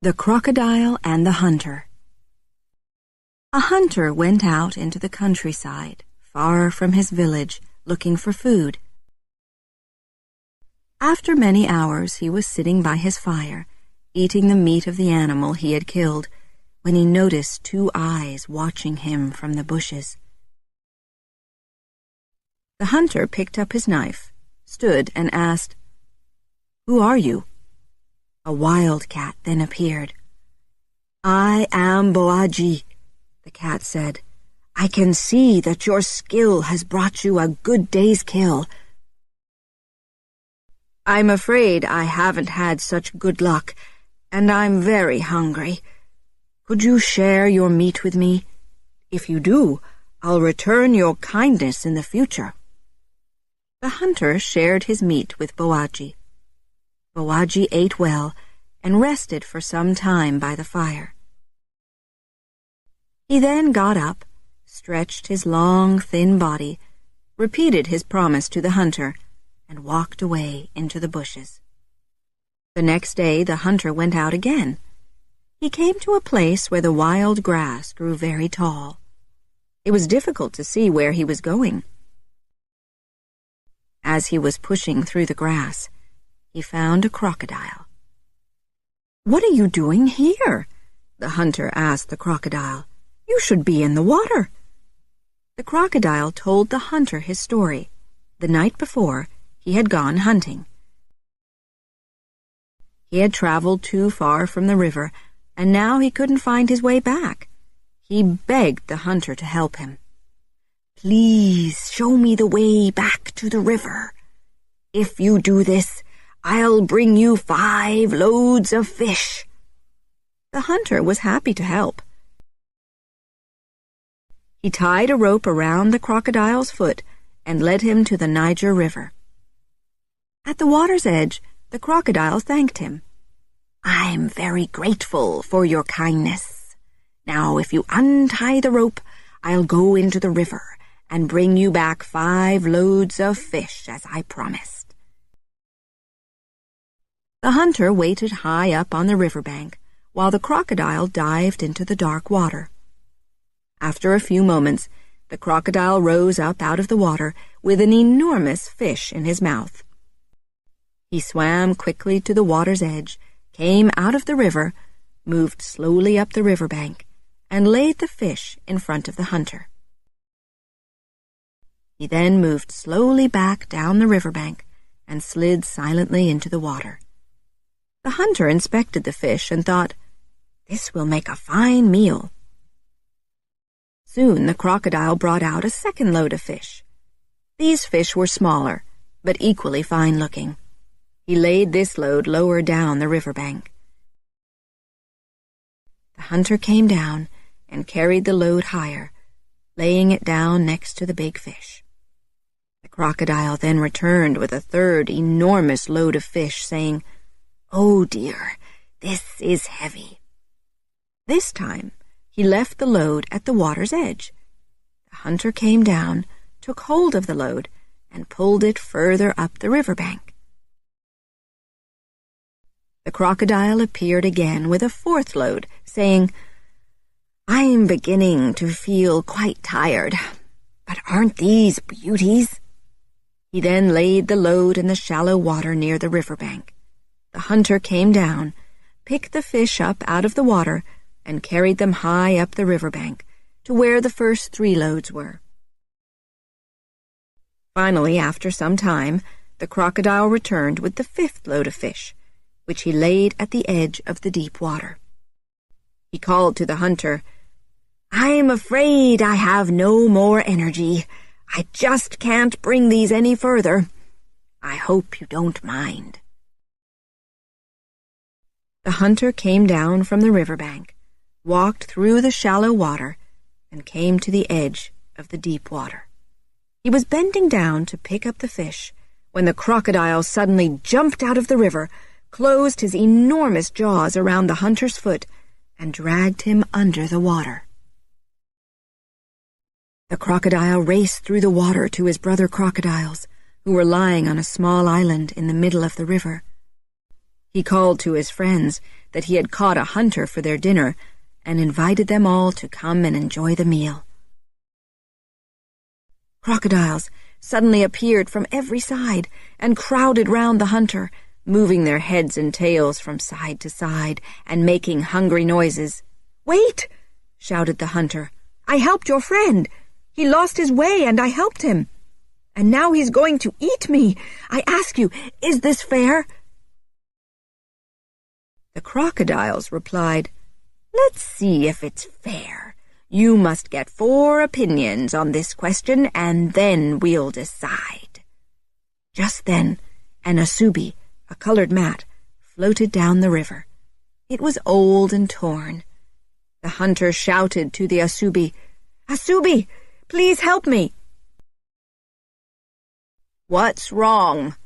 The Crocodile and the Hunter. A hunter went out into the countryside, far from his village, looking for food. After many hours he was sitting by his fire, eating the meat of the animal he had killed, when he noticed two eyes watching him from the bushes. The hunter picked up his knife, stood, and asked, "Who are you?" A wild cat then appeared. "I am Boaji," the cat said. "I can see that your skill has brought you a good day's kill." "I'm afraid I haven't had such good luck, and I'm very hungry. Could you share your meat with me? If you do, I'll return your kindness in the future." The hunter shared his meat with Boaji. Boaji ate well and rested for some time by the fire. He then got up, stretched his long, thin body, repeated his promise to the hunter, and walked away into the bushes. The next day the hunter went out again. He came to a place where the wild grass grew very tall. It was difficult to see where he was going. As he was pushing through the grass, he found a crocodile. "What are you doing here?" the hunter asked the crocodile. "You should be in the water." The crocodile told the hunter his story. The night before, he had gone hunting. He had traveled too far from the river, and now he couldn't find his way back. He begged the hunter to help him. "Please show me the way back to the river. If you do this, I'll bring you 5 loads of fish." The hunter was happy to help. He tied a rope around the crocodile's foot and led him to the Niger River. At the water's edge, the crocodile thanked him. "I'm very grateful for your kindness. Now, if you untie the rope, I'll go into the river and bring you back 5 loads of fish, as I promised." The hunter waited high up on the riverbank while the crocodile dived into the dark water. After a few moments, the crocodile rose up out of the water with an enormous fish in his mouth. He swam quickly to the water's edge, came out of the river, moved slowly up the riverbank, and laid the fish in front of the hunter. He then moved slowly back down the riverbank and slid silently into the water. The hunter inspected the fish and thought, "This will make a fine meal." Soon the crocodile brought out a second load of fish. These fish were smaller, but equally fine-looking. He laid this load lower down the riverbank. The hunter came down and carried the load higher, laying it down next to the big fish. The crocodile then returned with a third enormous load of fish, saying, "Oh dear, this is heavy." This time, he left the load at the water's edge. The hunter came down, took hold of the load, and pulled it further up the riverbank. The crocodile appeared again with a 4th load, saying, "I'm beginning to feel quite tired, but aren't these beauties?" He then laid the load in the shallow water near the riverbank. The hunter came down, picked the fish up out of the water, and carried them high up the riverbank to where the first 3 loads were. Finally, after some time, the crocodile returned with the 5th load of fish, which he laid at the edge of the deep water. He called to the hunter, "I'm afraid I have no more energy. I just can't bring these any further. I hope you don't mind." The hunter came down from the riverbank, walked through the shallow water, and came to the edge of the deep water. He was bending down to pick up the fish when the crocodile suddenly jumped out of the river, closed his enormous jaws around the hunter's foot, and dragged him under the water. The crocodile raced through the water to his brother crocodiles, who were lying on a small island in the middle of the river. He called to his friends that he had caught a hunter for their dinner and invited them all to come and enjoy the meal. Crocodiles suddenly appeared from every side and crowded round the hunter, moving their heads and tails from side to side and making hungry noises. "Wait!" shouted the hunter. "I helped your friend. He lost his way and I helped him. And now he's going to eat me. I ask you, is this fair?" The crocodiles replied, "Let's see if it's fair. You must get 4 opinions on this question, and then we'll decide." Just then, an asubi, a colored mat, floated down the river. It was old and torn. The hunter shouted to the asubi, "Asubi, please help me." "What's wrong?"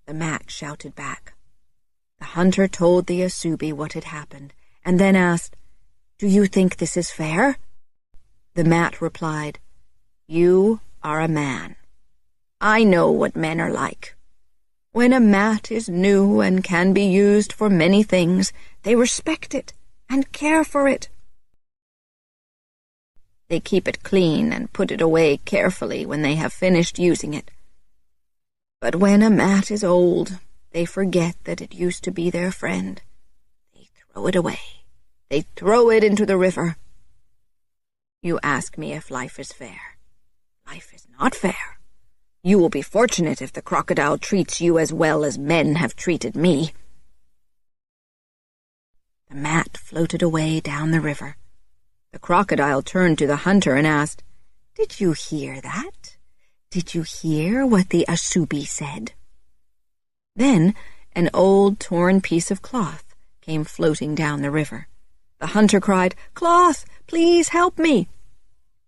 the mat shouted back. The hunter told the asubi what had happened, and then asked, "Do you think this is fair?" The mat replied, "You are a man. I know what men are like. When a mat is new and can be used for many things, they respect it and care for it. They keep it clean and put it away carefully when they have finished using it. But when a mat is old, they forget that it used to be their friend. They throw it away. They throw it into the river. You ask me if life is fair. Life is not fair. You will be fortunate if the crocodile treats you as well as men have treated me." The mat floated away down the river. The crocodile turned to the hunter and asked, "Did you hear that? Did you hear what the asubi said?" Then an old torn piece of cloth came floating down the river. The hunter cried, "Cloth, please help me."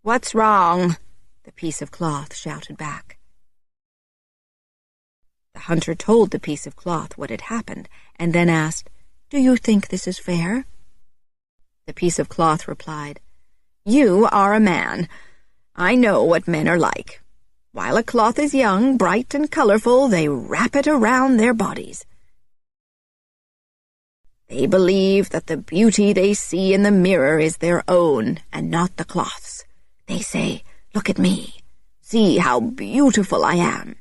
"What's wrong?" the piece of cloth shouted back. The hunter told the piece of cloth what had happened, and then asked, "Do you think this is fair?" The piece of cloth replied, "You are a man. I know what men are like. While a cloth is young, bright and colorful, they wrap it around their bodies. They believe that the beauty they see in the mirror is their own and not the cloth's. They say, 'Look at me. See how beautiful I am.'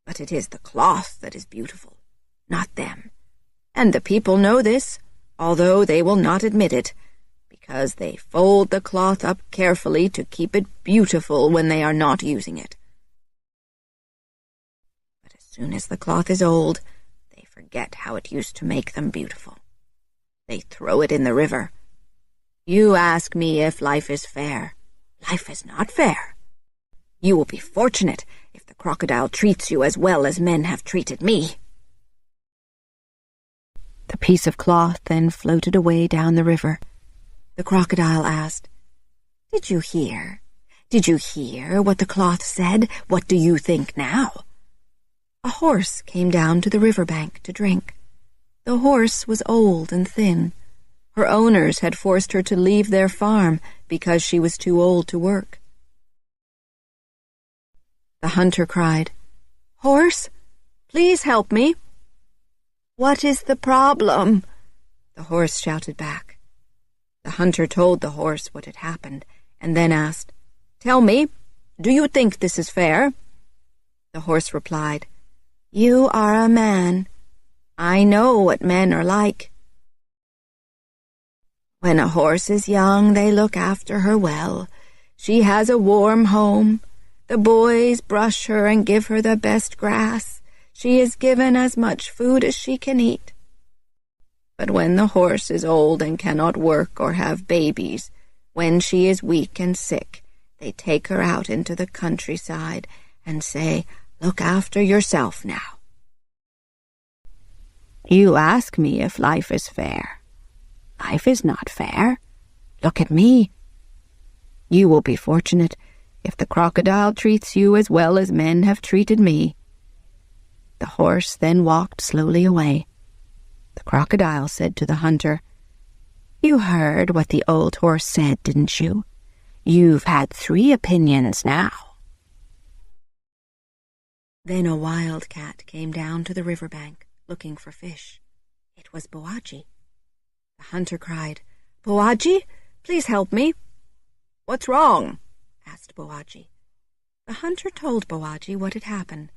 But it is the cloth that is beautiful, not them. And the people know this, although they will not admit it, because they fold the cloth up carefully to keep it beautiful when they are not using it. But as soon as the cloth is old, they forget how it used to make them beautiful. They throw it in the river. You ask me if life is fair. Life is not fair. You will be fortunate if the crocodile treats you as well as men have treated me." The piece of cloth then floated away down the river. The crocodile asked, "Did you hear? Did you hear what the cloth said? What do you think now?" A horse came down to the riverbank to drink. The horse was old and thin. Her owners had forced her to leave their farm because she was too old to work. The hunter cried, "Horse, please help me." "What is the problem?" the horse shouted back. The hunter told the horse what had happened, and then asked, "Tell me, do you think this is fair?" The horse replied, "You are a man. I know what men are like. When a horse is young, they look after her well. She has a warm home. The boys brush her and give her the best grass. She is given as much food as she can eat. But when the horse is old and cannot work or have babies, when she is weak and sick, they take her out into the countryside and say, 'Look after yourself now.' You ask me if life is fair. Life is not fair. Look at me. You will be fortunate if the crocodile treats you as well as men have treated me." The horse then walked slowly away. The crocodile said to the hunter, "You heard what the old horse said, didn't you? You've had 3 opinions now." Then a wild cat came down to the riverbank, looking for fish. It was Boaji. The hunter cried, "Bowagi, please help me." "What's wrong?" asked Bowagi. The hunter told Bowagi what had happened,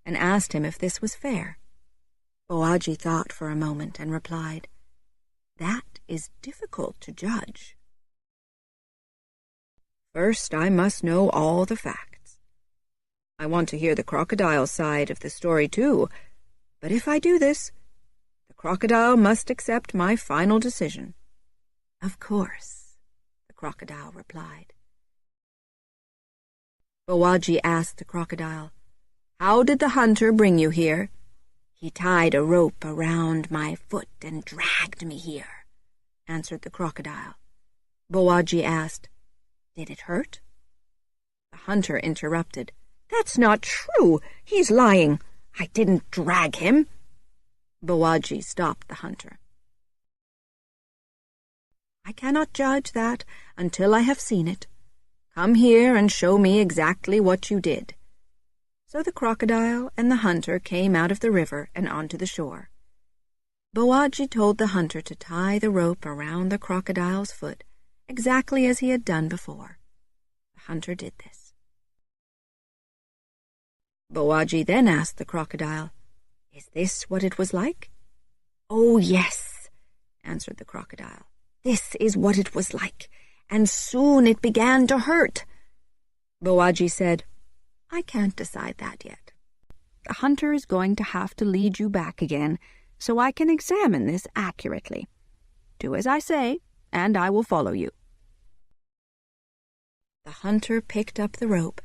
and asked him if this was fair. Bowagi thought for a moment and replied, "That is difficult to judge. First, I must know all the facts. I want to hear the crocodile's side of the story too, but if I do this, the crocodile must accept my final decision." "Of course," the crocodile replied. Bowagi asked the crocodile, "How did the hunter bring you here?" "He tied a rope around my foot and dragged me here," answered the crocodile. Bowagi asked, "Did it hurt?" The hunter interrupted, "That's not true. He's lying. I didn't drag him." Bowagi stopped the hunter. "I cannot judge that until I have seen it. Come here and show me exactly what you did." So the crocodile and the hunter came out of the river and onto the shore. Bowagi told the hunter to tie the rope around the crocodile's foot, exactly as he had done before. The hunter did this. Bowagi then asked the crocodile, "Is this what it was like?" "Oh, yes," answered the crocodile. "This is what it was like, and soon it began to hurt." Bowagi said, "I can't decide that yet. The hunter is going to have to lead you back again, so I can examine this accurately. Do as I say, and I will follow you." The hunter picked up the rope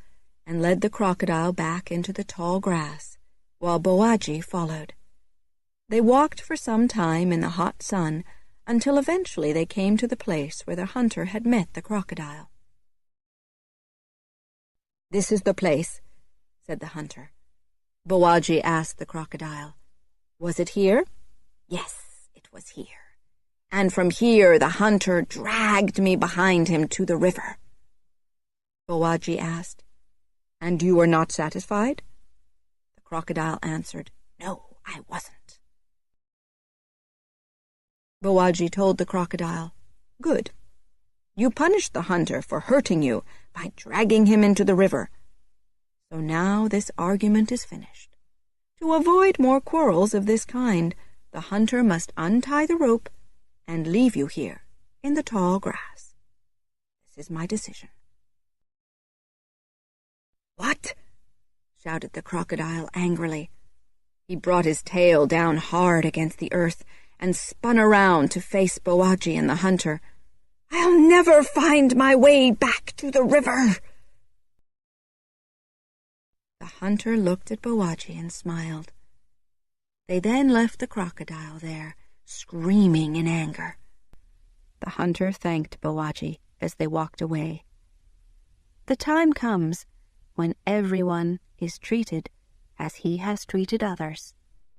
and led the crocodile back into the tall grass, while Bowagi followed. They walked for some time in the hot sun until eventually they came to the place where the hunter had met the crocodile. "This is the place," said the hunter. Bowagi asked the crocodile, "Was it here?" "Yes, it was here. And from here the hunter dragged me behind him to the river." Bowagi asked, "And you were not satisfied?" The crocodile answered, "No, I wasn't." Bowagi told the crocodile, "Good. You punished the hunter for hurting you by dragging him into the river. So now this argument is finished. To avoid more quarrels of this kind, the hunter must untie the rope and leave you here in the tall grass. This is my decision." "What?" shouted the crocodile angrily. He brought his tail down hard against the earth and spun around to face Bowagi and the hunter. "I'll never find my way back to the river." The hunter looked at Bowagi and smiled. They then left the crocodile there, screaming in anger. The hunter thanked Bowagi as they walked away. The time comes when everyone is treated as he has treated others.